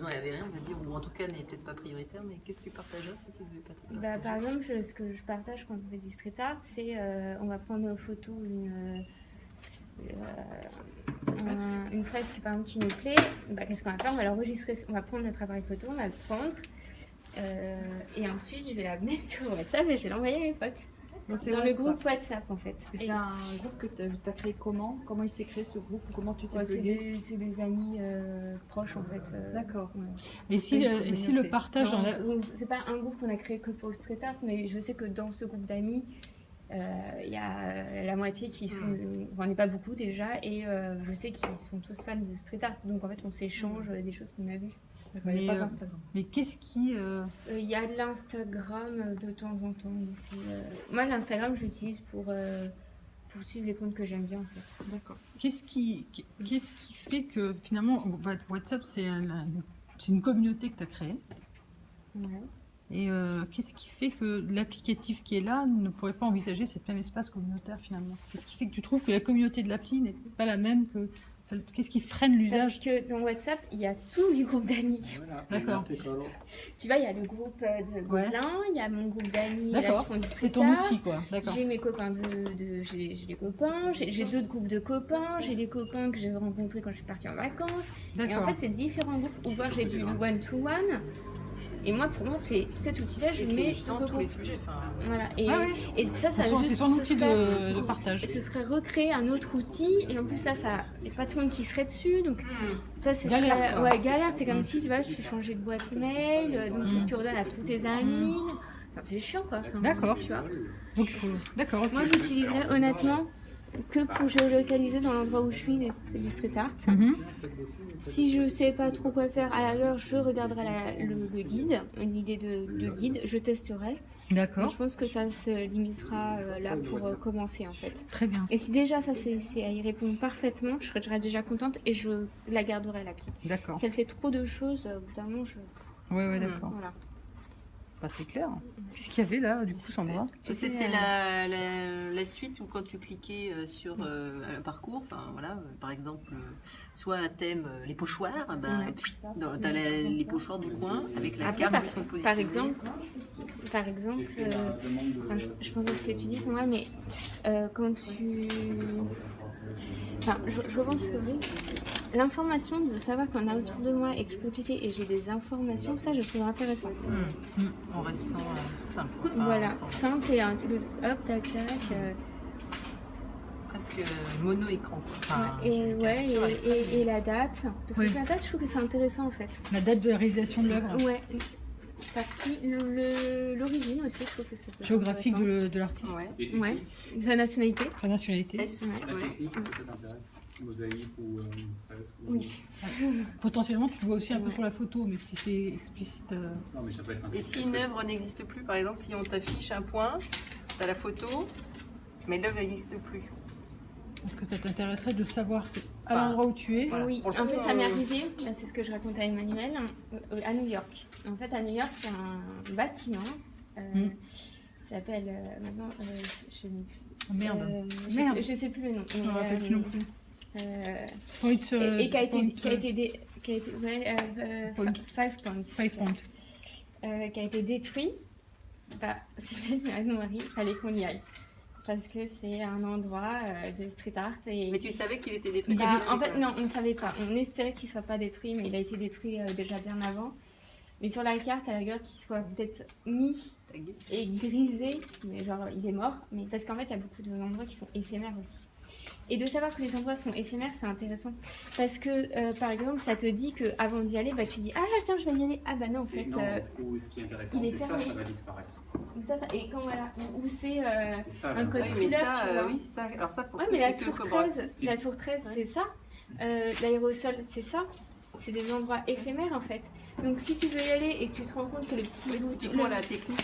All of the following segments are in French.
besoin et avait rien, on va dire, ou en tout cas n'est peut-être pas prioritaire, mais qu'est-ce que tu partagerais si tu devais pas te partager? Par exemple, ce que je partage quand on fait du street art, c'est on va prendre en photo une fresque par exemple, qui nous plaît. Qu'est-ce qu'on va faire? On va l'enregistrer, on va prendre notre appareil photo, on va le prendre et ensuite je vais la mettre sur WhatsApp et je vais l'envoyer à mes potes. C'est dans le groupe WhatsApp en fait. Et c'est un groupe que tu as créé comment? Comment il s'est créé ce groupe? Comment tu t'es plugué? C'est des amis proches en fait. D'accord. Ouais. Et si le partage dans la... C'est pas un groupe qu'on a créé que pour le street art, mais je sais que dans ce groupe d'amis, il y a la moitié qui sont... on n'est pas beaucoup déjà, et je sais qu'ils sont tous fans de street art. Donc en fait on s'échange des choses qu'on a vues. Il n'y a pas d'Instagram. Mais qu'est-ce qui... Il y a de l'Instagram de temps en temps. Moi, l'Instagram, je l'utilise pour suivre les comptes que j'aime bien, en fait. D'accord. Qu'est-ce qui fait que, finalement, WhatsApp, c'est une communauté que tu as créée. Ouais. Et qu'est-ce qui fait que l'applicatif qui est là ne pourrait pas envisager cet même espace communautaire, finalement? Qu'est-ce qui fait que tu trouves que la communauté de l'appli n'est pas la même que... Qu'est-ce qui freine l'usage? Parce que dans WhatsApp, il y a tous les groupes d'amis. Voilà. D'accord. Tu vois, il y a le groupe de Gobelin, il y a mon groupe d'amis là, qui font du C'est street ton art. outil, quoi. D'accord. J'ai mes copains j'ai des copains, j'ai d'autres groupes de copains, j'ai des copains que j'ai rencontrés quand je suis partie en vacances. Et en fait, c'est différents groupes où voir j'ai du one-to-one. Et moi, pour moi, c'est cet outil-là, je le mets sur tous les sujets. Voilà. Et ça C'est son outil de partage. Ce serait recréer un autre outil. Et en plus, là, il n'y a pas tout le monde qui serait dessus. Donc, toi, c'est galère. Galère. C'est comme si tu vois, tu changeais de boîte mail. Donc, tu redonnes à tous tes amis. Enfin, c'est chiant, quoi. Enfin, d'accord. Tu vois. Donc, d'accord. Moi, j'utiliserais honnêtement que pour géolocaliser dans l'endroit où je suis du street art. Si je ne sais pas trop quoi faire, à la rigueur, je regarderai le guide, une idée de guide, je testerai. D'accord. Je pense que ça se limitera là pour commencer en fait. Très bien. Et si déjà ça c'est à y répondre parfaitement, je serai déjà contente et je la garderai l'appli. D'accord. Si elle fait trop de choses, au bout d'un moment, Ouais, d'accord. Voilà. C'est clair. Qu'est-ce qu'il y avait là, du coup, Sandra? C'était la suite où quand tu cliquais sur un parcours, par exemple, soit un thème, les pochoirs, tu as les pochoirs du coin avec la carte qui sont positionnés. Par exemple, je pense à ce que tu dis, Sandra, mais quand tu... je pense que oui. L'information de savoir qu'on a autour de moi et que je peux cliquer et j'ai des informations, ça je trouve intéressant. En restant simple. Voilà, simple et hop, tac, tac. Presque mono-écran. Et la date. Parce que la date, je trouve que c'est intéressant en fait. La date de la réalisation de l'œuvre. Ouais. L'origine aussi, je trouve que c'est géographique de l'artiste. Ouais. Sa nationalité. Sa nationalité. La technique, ça t'intéresse? Mosaïque ou fresque? Oui. Potentiellement, tu le vois aussi un peu sur la photo, mais si c'est explicite. Non, mais ça peut être Et si une œuvre n'existe plus, par exemple, si on t'affiche un point, tu as la photo, mais l'œuvre n'existe plus. Est-ce que ça t'intéresserait de savoir à l'endroit où tu es? Voilà. Oui, en fait, ça m'est arrivé, c'est ce que je racontais à Emmanuel, à New York. En fait, à New York, il y a un bâtiment, ça s'appelle maintenant, je n'ai plus. Merde. Je sais plus le nom. Je ne me rappelle plus non plus. Et qui a été 5 Points. Qui a été détruit. C'est à Noiri, il fallait qu'on y aille. Parce que c'est un endroit de street art. Mais tu savais qu'il était détruit? En fait, non, on ne savait pas. On espérait qu'il ne soit pas détruit, mais il a été détruit déjà bien avant. Mais sur la carte, à la rigueur, qu'il soit peut-être mis et grisé, mais genre il est mort. Mais parce qu'en fait, il y a beaucoup d'endroits qui sont éphémères aussi. Et de savoir que les endroits sont éphémères, c'est intéressant. Parce que, par exemple, ça te dit qu'avant d'y aller, tu dis « Ah là, tiens, je vais y aller. » Ah bah non, en fait... ce qui est intéressant, c'est ça va disparaître. Et quand voilà, où c'est un code couleur, mais tu vois. Oui, ça, alors ça, pour mais la tour 13, c'est ça. L'aérosol, c'est ça. C'est des endroits éphémères, en fait. Donc, si tu veux y aller et que tu te rends compte que le petit bout... Typiquement, la technique,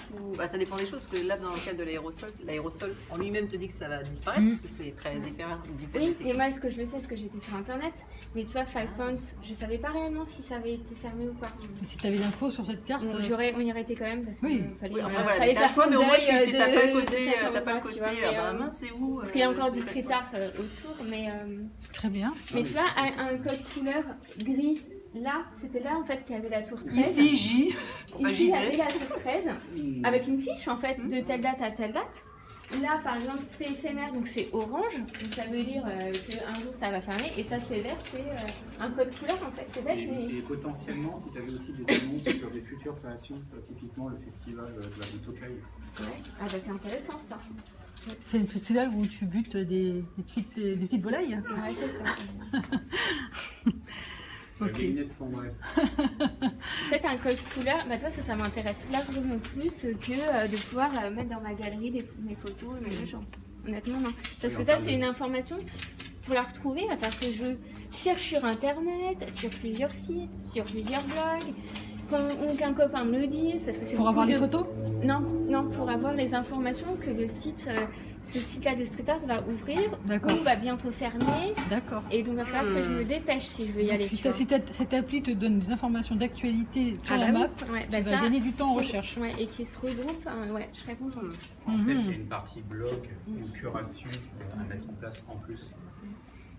ça dépend des choses. Parce que là, dans le cas de l'aérosol en lui-même te dit que ça va disparaître, parce que c'est très éphémère du fait. Oui, et moi, ce que je le sais, parce que j'étais sur Internet. Mais tu vois, 5 Points, je savais pas réellement si ça avait été fermé ou pas. Et si tu avais l'info sur cette carte... On y aurait été quand même, parce qu'il fallait faire son deuil. Mais t'as pas le côté, mince, c'est où? Parce qu'il y a encore du street art autour, mais... Très bien. Mais tu vois, un code couleur gris, là, c'était là en fait qu'il y avait la tour 13. Ici, J. Enfin, Ici, il y Gisèle. avait la tour 13 avec une fiche en fait de telle date à telle date. Là, par exemple, c'est éphémère, donc c'est orange. Donc ça veut dire qu'un jour ça va fermer. Et ça, c'est vert, c'est un code couleur en fait. C'est bête, mais. Et potentiellement, si tu avais aussi des annonces sur des futures créations, typiquement le festival de la Tokai. Ouais. Ah bah c'est intéressant ça. C'est une festival où tu butes des petites volailles. Ouais, c'est ça. La Ok. lunettes cendrées. Peut-être un code couleur, bah toi ça m'intéresse largement plus que de pouvoir mettre dans ma galerie mes photos, mes gens. Honnêtement non. Parce que ça c'est une information, pour la retrouver, parce que je cherche sur internet, sur plusieurs sites, sur plusieurs blogs, qu'un copain me le dise, parce que c'est Pour avoir les photos? Non, pour avoir les informations que le site, ce site-là de Street Art va ouvrir, D'accord. ou va bientôt fermer, D'accord. et donc il va falloir que je me dépêche si je veux y aller. Si tu vois. cette appli te donne des informations d'actualité sur la bah map, oui. Ouais, tu vas gagner du temps en recherche. Ouais, et qui se regroupent, ouais, je serais contente. En fait, il y a Mhm. une partie blog ou curation à mettre en place en plus.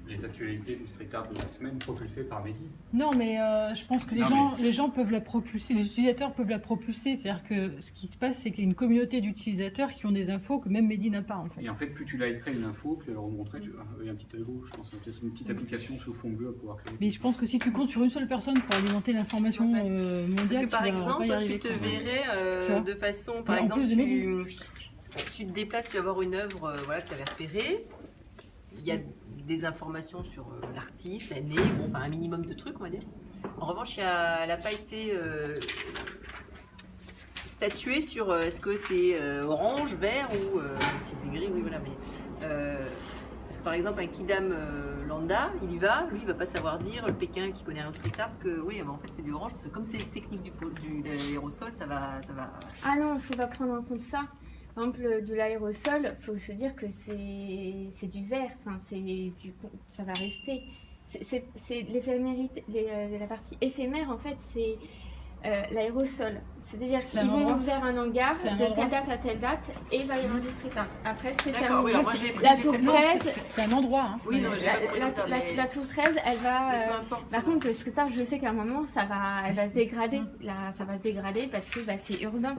Les actualités du street art de la semaine propulsées par Mehdi. Non, mais je pense que les gens peuvent la propulser, les utilisateurs peuvent la propulser. C'est-à-dire que ce qui se passe, c'est qu'il y a une communauté d'utilisateurs qui ont des infos que même Mehdi n'a pas, en fait. Et en fait, plus tu l'as écrit une info, plus elle leur montrer, il y a un petit algo, je pense, peut-être une petite application sous fond bleu à pouvoir créer. Mais je pense que si tu comptes sur une seule personne pour alimenter l'information mondiale, Parce que par tu vas exemple, pas y toi, arriver, tu te quoi. verrais Tu vois. de façon, par Mais en exemple, plus de tu te déplaces, tu vas voir une œuvre voilà, que tu avais repérée. Il y a des informations sur l'artiste, l'année, bon, enfin un minimum de trucs, on va dire. En revanche, elle n'a pas été statuée sur est-ce que c'est orange, vert ou si c'est gris, oui, voilà. Mais, parce que par exemple, un Kidam lambda, il y va, lui, il va pas savoir dire, le Pékin qui connaît rien au street art, que oui, en fait, c'est du orange, parce que comme c'est une technique de l'aérosol, ça va. Ah non, il ne faut pas prendre en compte ça. Par exemple, de l'aérosol, il faut se dire que c'est du vert, enfin, ça va rester. C'est l'éphémérité, la partie éphémère, en fait, c'est l'aérosol. C'est-à-dire C'est qu'ils un vont endroit. ouvrir un hangar C'est un de endroit. telle date à telle date et il va y avoir du street art. Après, c'est D'accord, oui, alors moi terminé. j'ai La j'ai tour fait- 13, C'est un endroit, hein. Oui, non, mais j'ai pas compris comme ça, mais- la tour 13, elle va. mais peu importe. Par contre, le street art, je sais qu'à un moment, elle va se dégrader. Là, ça va se dégrader parce que c'est urbain.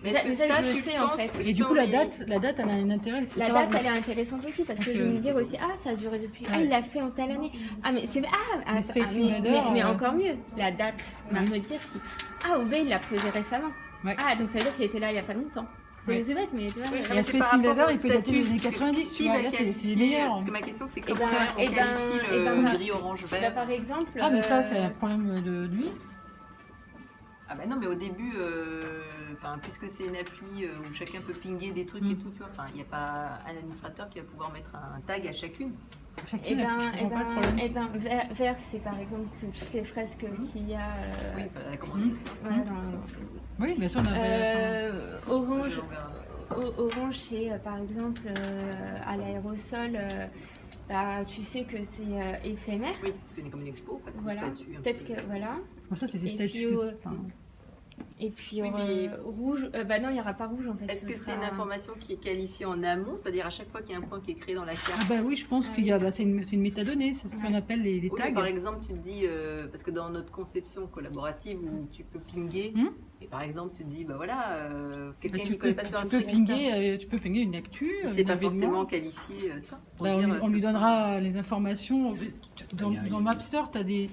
Mais est-ce que ça, ça, je le tu sais, en penses fait. Et du coup, la justement, date, elle a un intérêt. c'est La savoir- date, elle est intéressante aussi parce que je vais me dire aussi, ah, ça a duré depuis. Ah, Ouais. il l'a fait en telle année. Ah, mais c'est. Les Space Invaders, mais encore mieux, la date va Ouais. me dire si. Ah, Oubé, il l'a posé récemment. Ouais. Ah, donc ça veut dire qu'il était là il y a pas longtemps. Ouais. C'est bête, mais tu vois. Oui, Et mais un c'est Space par rapport Invader, au il peut dater statut. des années 90, tu Qui vois. va Là, c'est les qualifier, meilleurs. parce que ma question c'est Eh comment ben, on eh ben, qualifie eh ben, le gris, orange, Bah, vert. par exemple. Ah, mais ça, c'est un problème de lui. Ah bah non, mais au début, enfin, puisque c'est une appli où chacun peut pinguer des trucs et tout, tu vois, enfin, il n'y a pas un administrateur qui va pouvoir mettre un tag à chacune. Eh ben, Je comprends pas le problème. vert, c'est par exemple toutes les fresques qu'il y a. Oui, enfin, la commandite. Voilà, Oui, bien sûr, on avait. orange, On verra. orange, c'est par exemple à l'aérosol. Bah, tu sais que c'est éphémère. Oui, c'est comme une expo, en fait, c'est Voilà. un statut. un Peut-être peu. que voilà. Bon, ça, c'est des Et puis, statuts. Enfin, Et puis Oui, mais- rouge. Bah non, il n'y aura pas rouge en fait. Est-ce ce que c'est sera- une information qui est qualifiée en amont, c'est-à-dire à chaque fois qu'il y a un point qui est créé dans la carte? Ah bah oui, je pense qu'il y a, c'est une métadonnée, c'est ce qu'on Ouais. appelle les Oui, mais tags. par exemple, tu te dis, parce que dans notre conception collaborative où tu peux pinguer, et par exemple, tu te dis, bah voilà, quelqu'un Bah, qui ne connaît pas sur un tu peux street pinguer, tu peux pinguer une actu. c'est un pas événement. forcément qualifié ça. Pour Bah, dire, on lui ça- donnera les informations. Dans Mapster, tu as des